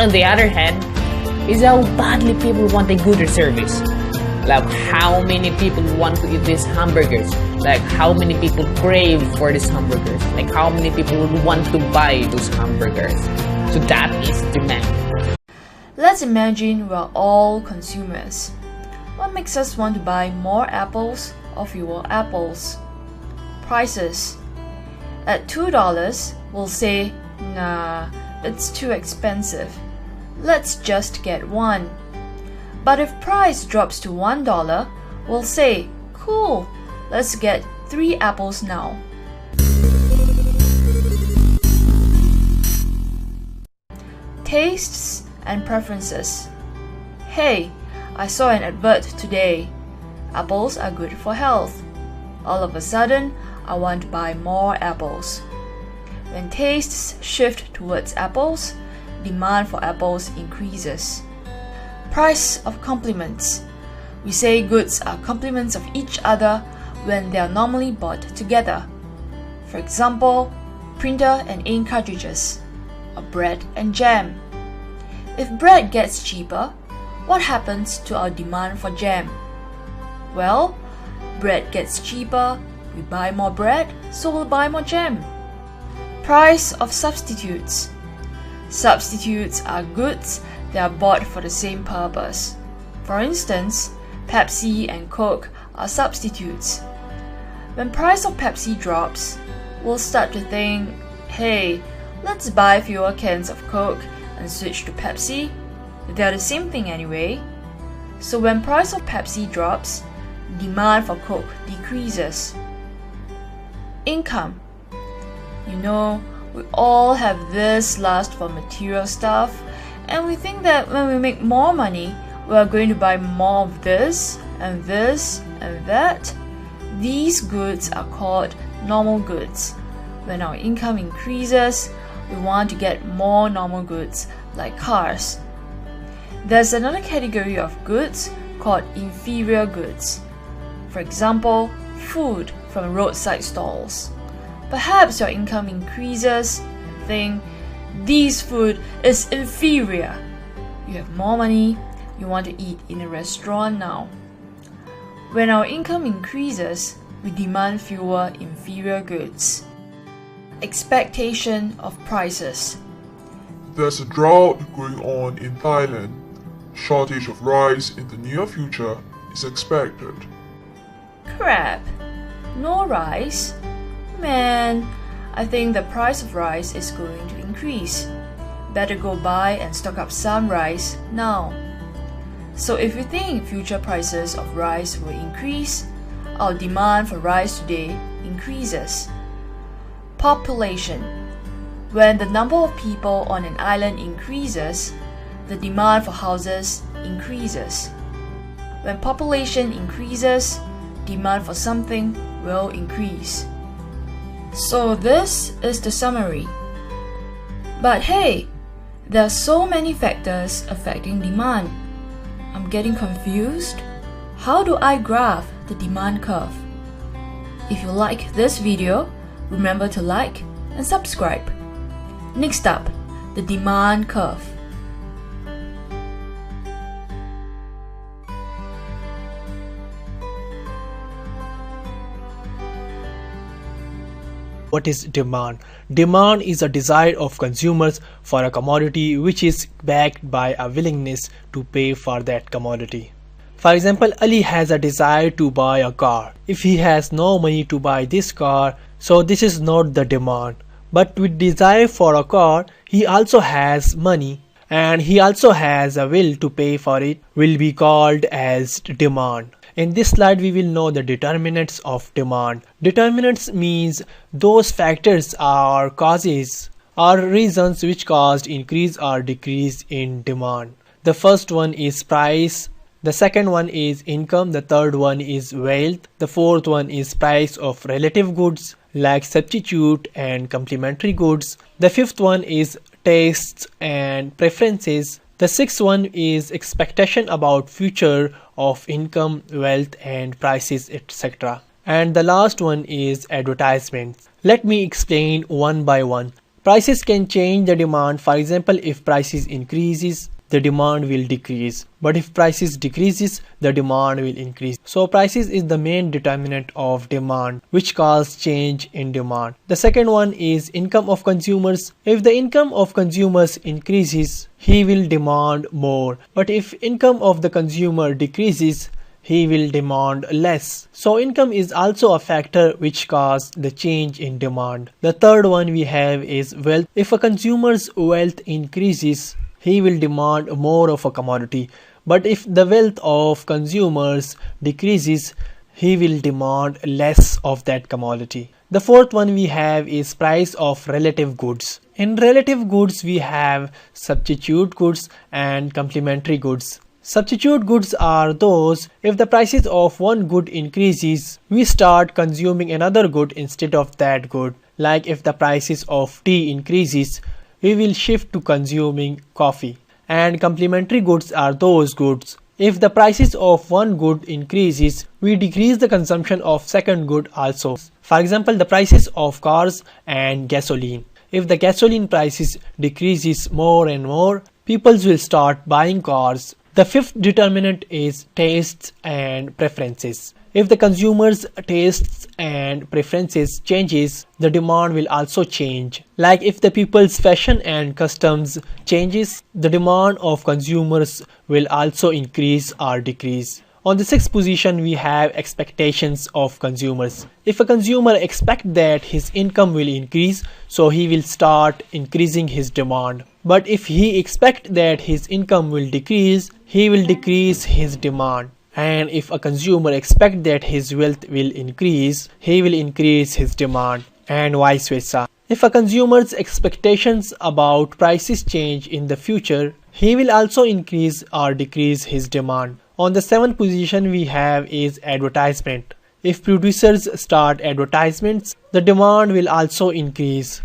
on the other hand is how badly people want a good service. Like how many people want to eat these hamburgers, like how many people crave for these hamburgers, like how many people would want to buy those hamburgers. So that is demand. Let's imagine we're all consumers. What makes us want to buy more apples or fewer apples? Prices. At $2, we'll say, nah, it's too expensive. Let's just get one. But if price drops to $1, we'll say, cool, let's get 3 apples now. Tastes and preferences. Hey, I saw an advert today. Apples are good for health. All of a sudden, I want to buy more apples. When tastes shift towards apples, demand for apples increases. Price of complements. We say goods are complements of each other when they are normally bought together. For example, printer and ink cartridges, or bread and jam. If bread gets cheaper, what happens to our demand for jam? Well, bread gets cheaper, we buy more bread, so we'll buy more jam. Price of substitutes. Substitutes are goods that are bought for the same purpose. For instance, Pepsi and Coke are substitutes. When price of Pepsi drops, we'll start to think, hey, let's buy fewer cans of Coke and switch to Pepsi. They're the same thing anyway. So when price of Pepsi drops, demand for Coke decreases. Income. You know, we all have this lust for material stuff, and we think that when we make more money, we are going to buy more of this and this and that. These goods are called normal goods. When our income increases, we want to get more normal goods like cars. There's another category of goods called inferior goods. For example, food from roadside stalls. Perhaps your income increases and think, this food is inferior. You have more money, you want to eat in a restaurant now. When our income increases, we demand fewer inferior goods. Expectation of prices. There's a drought going on in Thailand. Shortage of rice in the near future is expected. Crap! No rice? Man, I think the price of rice is going to increase. Better go buy and stock up some rice now. So if we think future prices of rice will increase, our demand for rice today increases. Population. When the number of people on an island increases, the demand for houses increases. When population increases, demand for something will increase. So this is the summary. But hey, there are so many factors affecting demand. I'm getting confused. How do I graph the demand curve? If you like this video, remember to like and subscribe. Next up, the demand curve. What is demand? Demand is a desire of consumers for a commodity which is backed by a willingness to pay for that commodity. For example, Ali has a desire to buy a car. If he has no money to buy this car, so this is not the demand. But with desire for a car, he also has money and he also has a will to pay for it, will be called as demand. In this slide, we will know the determinants of demand. Determinants means those factors or causes or reasons which caused increase or decrease in demand. The first one is price. The second one is income. The third one is wealth. The fourth one is price of relative goods like substitute and complementary goods. The fifth one is tastes and preferences. The sixth one is expectation about future of income, wealth and prices, etc. And the last one is advertisements. Let me explain one by one. Prices can change the demand. For example, if prices increases, the demand will decrease. But if prices decreases, the demand will increase. So prices is the main determinant of demand, which causes change in demand. The second one is income of consumers. If the income of consumers increases, he will demand more. But if income of the consumer decreases, he will demand less. So income is also a factor which causes the change in demand. The third one we have is wealth. If a consumer's wealth increases, he will demand more of a commodity. But if the wealth of consumers decreases, he will demand less of that commodity. The fourth one we have is price of relative goods. In relative goods, we have substitute goods and complementary goods. Substitute goods are those if the prices of one good increases, we start consuming another good instead of that good. Like if the prices of tea increases, we will shift to consuming coffee. And complementary goods are those goods if the prices of one good increases, we decrease the consumption of second good also. For example, the prices of cars and gasoline. If the gasoline prices decreases more and more, people will start buying cars. The fifth determinant is tastes and preferences. If the consumer's tastes and preferences changes, the demand will also change. Like if the people's fashion and customs changes, the demand of consumers will also increase or decrease. On the sixth position, we have expectations of consumers. If a consumer expects that his income will increase, so he will start increasing his demand. But if he expects that his income will decrease, he will decrease his demand. And if a consumer expects that his wealth will increase, he will increase his demand, and vice versa. If a consumer's expectations about prices change in the future, he will also increase or decrease his demand. On the seventh position we have is advertisement. If producers start advertisements, the demand will also increase.